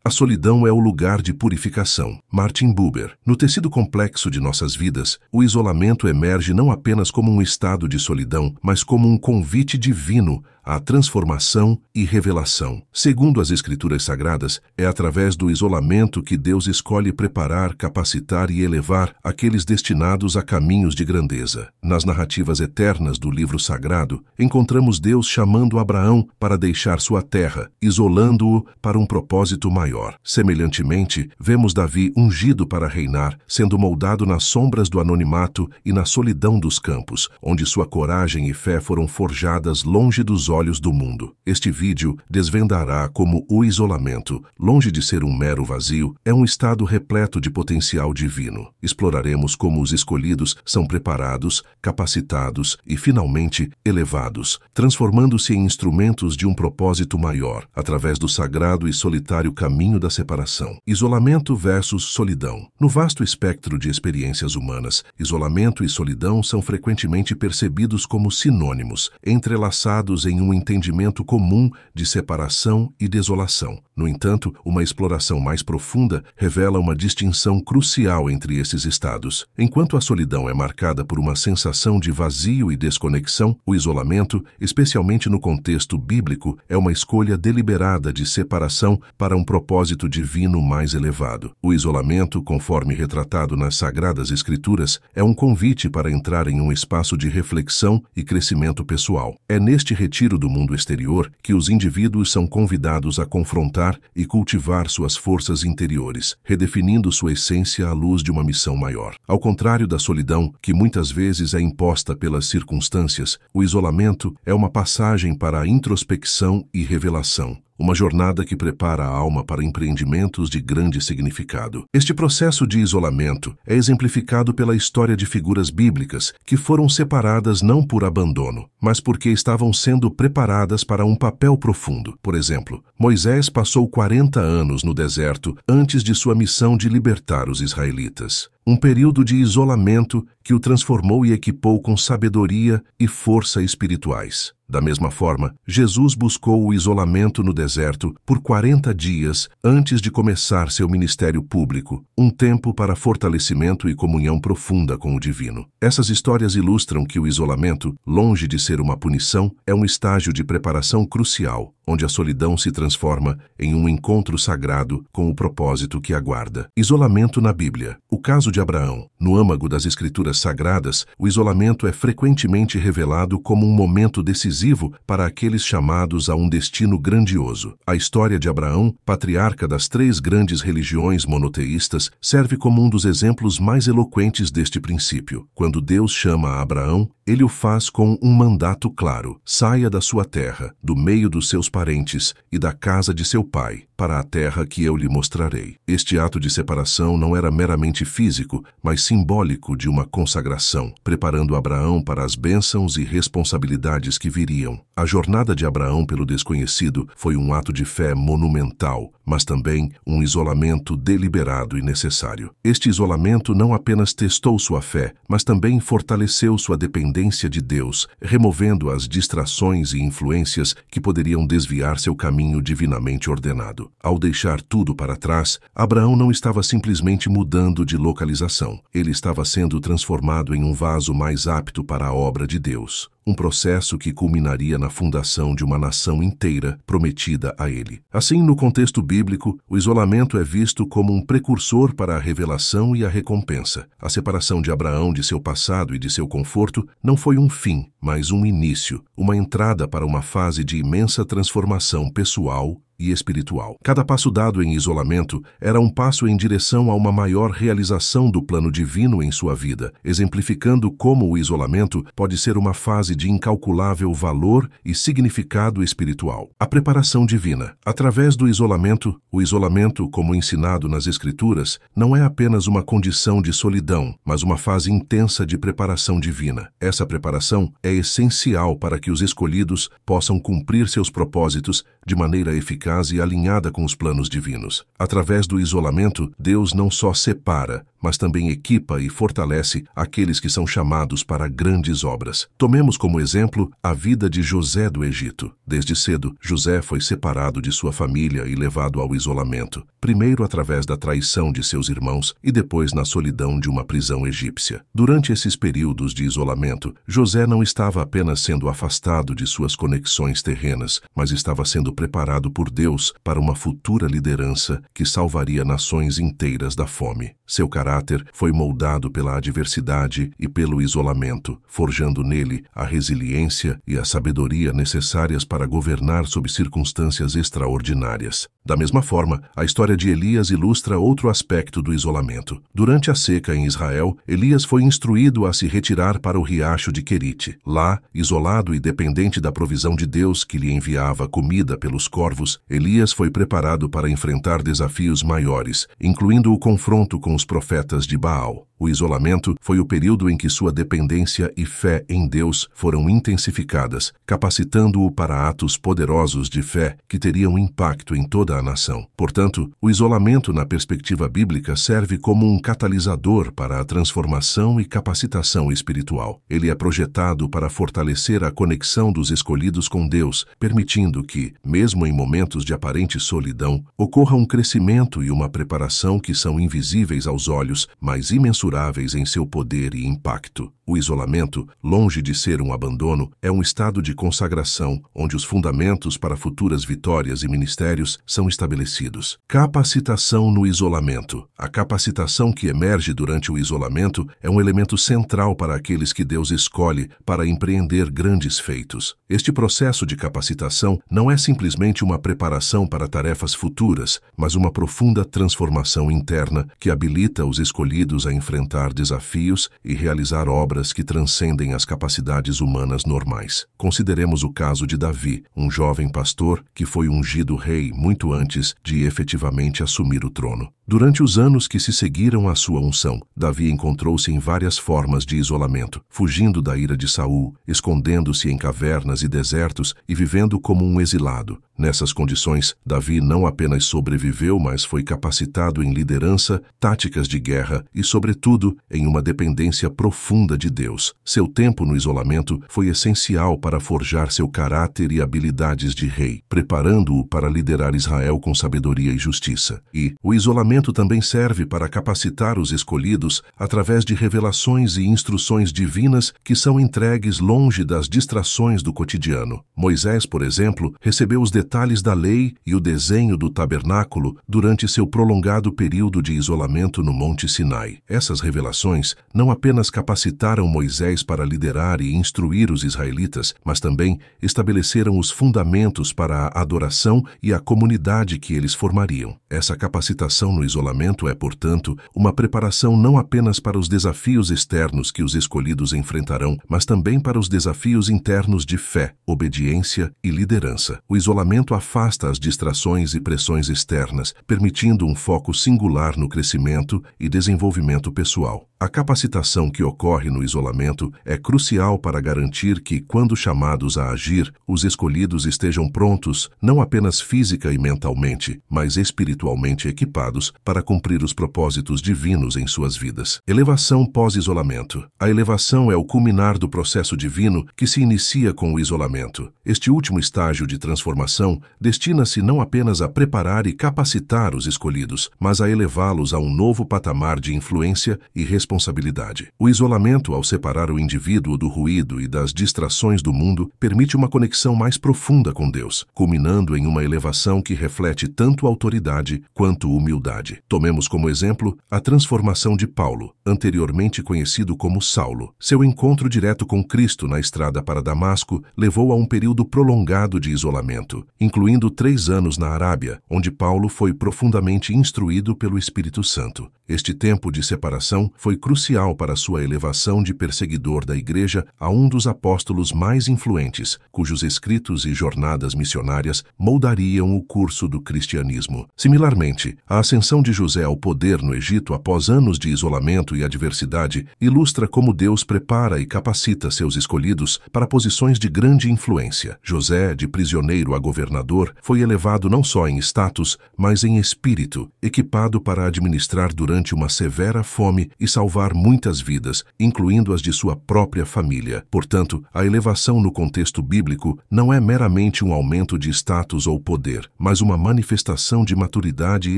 A solidão é o lugar de purificação. Martin Buber. No tecido complexo de nossas vidas, o isolamento emerge não apenas como um estado de solidão, mas como um convite divino à transformação e revelação. Segundo as Escrituras Sagradas, é através do isolamento que Deus escolhe preparar, capacitar e elevar aqueles destinados a caminhos de grandeza. Nas narrativas eternas do livro sagrado, encontramos Deus chamando Abraão para deixar sua terra, isolando-o para um propósito maior. Semelhantemente, vemos Davi ungido para reinar, sendo moldado nas sombras do anonimato e na solidão dos campos, onde sua coragem e fé foram forjadas longe dos olhos do mundo. Este vídeo desvendará como o isolamento, longe de ser um mero vazio, é um estado repleto de potencial divino. Exploraremos como os escolhidos são preparados, capacitados e, finalmente, elevados, transformando-se em instrumentos de um propósito maior, através do sagrado e solitário caminho da separação. Isolamento versus solidão. No vasto espectro de experiências humanas, isolamento e solidão são frequentemente percebidos como sinônimos, entrelaçados em um entendimento comum de separação e desolação. No entanto, uma exploração mais profunda revela uma distinção crucial entre esses estados. Enquanto a solidão é marcada por uma sensação de vazio e desconexão, o isolamento, especialmente no contexto bíblico, é uma escolha deliberada de separação para um propósito divino mais elevado. O isolamento, conforme retratado nas Sagradas Escrituras, é um convite para entrar em um espaço de reflexão e crescimento pessoal. É neste retiro do mundo exterior que os indivíduos são convidados a confrontar e cultivar suas forças interiores, redefinindo sua essência à luz de uma missão maior. Ao contrário da solidão, que muitas vezes é imposta pelas circunstâncias, o isolamento é uma passagem para a introspecção e revelação. Uma jornada que prepara a alma para empreendimentos de grande significado. Este processo de isolamento é exemplificado pela história de figuras bíblicas que foram separadas não por abandono, mas porque estavam sendo preparadas para um papel profundo. Por exemplo, Moisés passou 40 anos no deserto antes de sua missão de libertar os israelitas. Um período de isolamento que o transformou e equipou com sabedoria e força espirituais. Da mesma forma, Jesus buscou o isolamento no deserto por 40 dias antes de começar seu ministério público, um tempo para fortalecimento e comunhão profunda com o divino. Essas histórias ilustram que o isolamento, longe de ser uma punição, é um estágio de preparação crucial, onde a solidão se transforma em um encontro sagrado com o propósito que aguarda. Isolamento na Bíblia. O caso de Abraão. No âmago das Escrituras Sagradas, o isolamento é frequentemente revelado como um momento decisivo para aqueles chamados a um destino grandioso. A história de Abraão, patriarca das 3 grandes religiões monoteístas, serve como um dos exemplos mais eloquentes deste princípio. Quando Deus chama a Abraão, ele o faz com um mandato claro: saia da sua terra, do meio dos seus parentes e da casa de seu pai, para a terra que eu lhe mostrarei. Este ato de separação não era meramente físico, mas simbólico de uma consagração, preparando Abraão para as bênçãos e responsabilidades que viriam. A jornada de Abraão pelo desconhecido foi um ato de fé monumental, mas também um isolamento deliberado e necessário. Este isolamento não apenas testou sua fé, mas também fortaleceu sua dependência de Deus, removendo as distrações e influências que poderiam desviar seu caminho divinamente ordenado. Ao deixar tudo para trás, Abraão não estava simplesmente mudando de localização. Ele estava sendo transformado em um vaso mais apto para a obra de Deus. Um processo que culminaria na fundação de uma nação inteira prometida a ele. Assim, no contexto bíblico, o isolamento é visto como um precursor para a revelação e a recompensa. A separação de Abraão de seu passado e de seu conforto não foi um fim, mas um início, uma entrada para uma fase de imensa transformação pessoal e espiritual. Cada passo dado em isolamento era um passo em direção a uma maior realização do plano divino em sua vida, exemplificando como o isolamento pode ser uma fase de incalculável valor e significado espiritual. A preparação divina. Através do isolamento, o isolamento, como ensinado nas Escrituras, não é apenas uma condição de solidão, mas uma fase intensa de preparação divina. Essa preparação é essencial para que os escolhidos possam cumprir seus propósitos de maneira eficaz e alinhada com os planos divinos. Através do isolamento, Deus não só separa, mas também equipa e fortalece aqueles que são chamados para grandes obras. Tomemos como exemplo a vida de José do Egito. Desde cedo, José foi separado de sua família e levado ao isolamento, primeiro através da traição de seus irmãos e depois na solidão de uma prisão egípcia. Durante esses períodos de isolamento, José não estava apenas sendo afastado de suas conexões terrenas, mas estava sendo preparado por Deus para uma futura liderança que salvaria nações inteiras da fome. Seu caráter foi moldado pela adversidade e pelo isolamento, forjando nele a resiliência e a sabedoria necessárias para governar sob circunstâncias extraordinárias. Da mesma forma, a história de Elias ilustra outro aspecto do isolamento. Durante a seca em Israel, Elias foi instruído a se retirar para o riacho de Querite. Lá, isolado e dependente da provisão de Deus que lhe enviava comida pelos corvos, Elias foi preparado para enfrentar desafios maiores, incluindo o confronto com os profetas de Baal. O isolamento foi o período em que sua dependência e fé em Deus foram intensificadas, capacitando-o para atos poderosos de fé que teriam impacto em toda a nação. Portanto, o isolamento na perspectiva bíblica serve como um catalisador para a transformação e capacitação espiritual. Ele é projetado para fortalecer a conexão dos escolhidos com Deus, permitindo que, mesmo em momentos de aparente solidão, ocorra um crescimento e uma preparação que são invisíveis aos olhos, mas imensuráveis em seu poder e impacto. O isolamento, longe de ser um abandono, é um estado de consagração, onde os fundamentos para futuras vitórias e ministérios são estabelecidos. Capacitação no isolamento. A capacitação que emerge durante o isolamento é um elemento central para aqueles que Deus escolhe para empreender grandes feitos. Este processo de capacitação não é simplesmente uma preparação para tarefas futuras, mas uma profunda transformação interna que habilita os escolhidos a enfrentar desafios e realizar obras que transcendem as capacidades humanas normais. Consideremos o caso de Davi, um jovem pastor que foi ungido rei muito antes de efetivamente assumir o trono. Durante os anos que se seguiram à sua unção, Davi encontrou-se em várias formas de isolamento, fugindo da ira de Saul, escondendo-se em cavernas e desertos e vivendo como um exilado. Nessas condições, Davi não apenas sobreviveu, mas foi capacitado em liderança, táticas de guerra e, sobretudo, em uma dependência profunda de Deus. Seu tempo no isolamento foi essencial para forjar seu caráter e habilidades de rei, preparando-o para liderar Israel com sabedoria e justiça. E o isolamento também serve para capacitar os escolhidos através de revelações e instruções divinas que são entregues longe das distrações do cotidiano. Moisés, por exemplo, recebeu os detalhes da lei e o desenho do tabernáculo durante seu prolongado período de isolamento no Monte Sinai. Essas revelações não apenas capacitaram Moisés para liderar e instruir os israelitas, mas também estabeleceram os fundamentos para a adoração e a comunidade que eles formariam. Essa capacitação no isolamento é, portanto, uma preparação não apenas para os desafios externos que os escolhidos enfrentarão, mas também para os desafios internos de fé, obediência e liderança. O isolamento afasta as distrações e pressões externas, permitindo um foco singular no crescimento e desenvolvimento pessoal. A capacitação que ocorre no isolamento é crucial para garantir que, quando chamados a agir, os escolhidos estejam prontos, não apenas física e mentalmente, mas espiritualmente equipados para cumprir os propósitos divinos em suas vidas. Elevação pós-isolamento. A elevação é o culminar do processo divino que se inicia com o isolamento. Este último estágio de transformação destina-se não apenas a preparar e capacitar os escolhidos, mas a elevá-los a um novo patamar de influência e responsabilidade. O isolamento, ao separar o indivíduo do ruído e das distrações do mundo, permite uma conexão mais profunda com Deus, culminando em uma elevação que reflete tanto autoridade quanto humildade. Tomemos como exemplo a transformação de Paulo, anteriormente conhecido como Saulo. Seu encontro direto com Cristo na estrada para Damasco levou a um período prolongado de isolamento, incluindo 3 anos na Arábia, onde Paulo foi profundamente instruído pelo Espírito Santo. Este tempo de separação foi crucial para sua elevação de perseguidor da Igreja a um dos apóstolos mais influentes, cujos escritos e jornadas missionárias moldariam o curso do cristianismo. Similarmente, a ascensão de José ao poder no Egito após anos de isolamento e adversidade ilustra como Deus prepara e capacita seus escolhidos para posições de grande influência. José, de prisioneiro a governador, foi elevado não só em status, mas em espírito, equipado para administrar durante uma severa fome e salvar muitas vidas, incluindo as de sua própria família. Portanto, a elevação no contexto bíblico não é meramente um aumento de status ou poder, mas uma manifestação de maturidade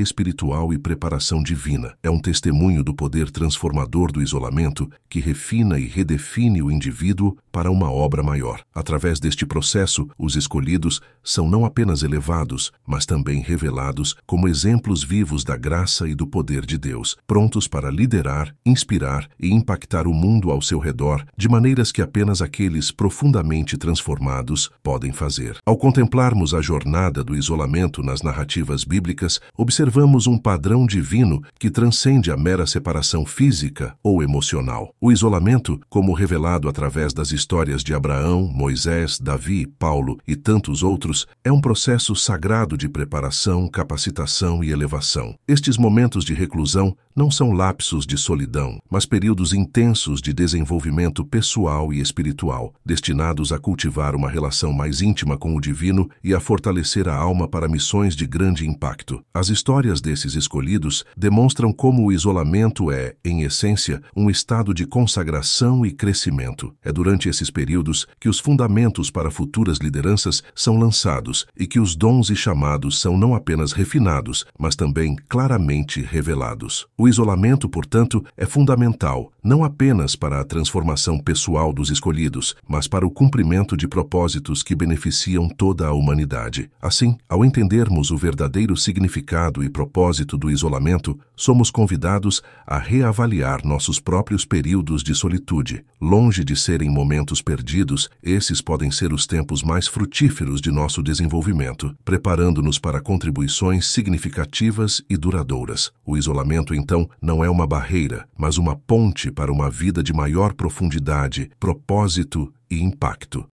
espiritual e preparação divina. É um testemunho do poder transformador do isolamento que refina e redefine o indivíduo para uma obra maior. Através deste processo, os escolhidos são não apenas elevados, mas também revelados como exemplos vivos da graça e do poder de Deus, prontos para liderar, inspirar e impactar o mundo ao seu redor de maneiras que apenas aqueles profundamente transformados podem fazer. Ao contemplarmos a jornada do isolamento nas narrativas bíblicas, observamos um padrão divino que transcende a mera separação física ou emocional. O isolamento, como revelado através das histórias de Abraão, Moisés, Davi, Paulo e tantos outros, é um processo sagrado de preparação, capacitação e elevação. Estes momentos de reclusão não são lapsos de solidão, mas períodos intensos de desenvolvimento pessoal e espiritual, destinados a cultivar uma relação mais íntima com o divino e a fortalecer a alma para missões de grande impacto. As histórias desses escolhidos demonstram como o isolamento é, em essência, um estado de consagração e crescimento. É durante esses períodos que os fundamentos para futuras lideranças são lançados e que os dons e chamados são não apenas refinados, mas também claramente revelados. O isolamento, portanto, é fundamental, não apenas para a transformação pessoal dos escolhidos, mas para o cumprimento de propósitos que beneficiam toda a humanidade. Assim, ao entendermos o verdadeiro significado e propósito do isolamento, somos convidados a reavaliar nossos próprios períodos de solitude. Longe de serem momentos perdidos, esses podem ser os tempos mais frutíferos de nosso desenvolvimento, preparando-nos para contribuições significativas e duradouras. O isolamento, então, não é uma barreira, mas uma ponte para uma vida de maior profundidade, propósito e impacto.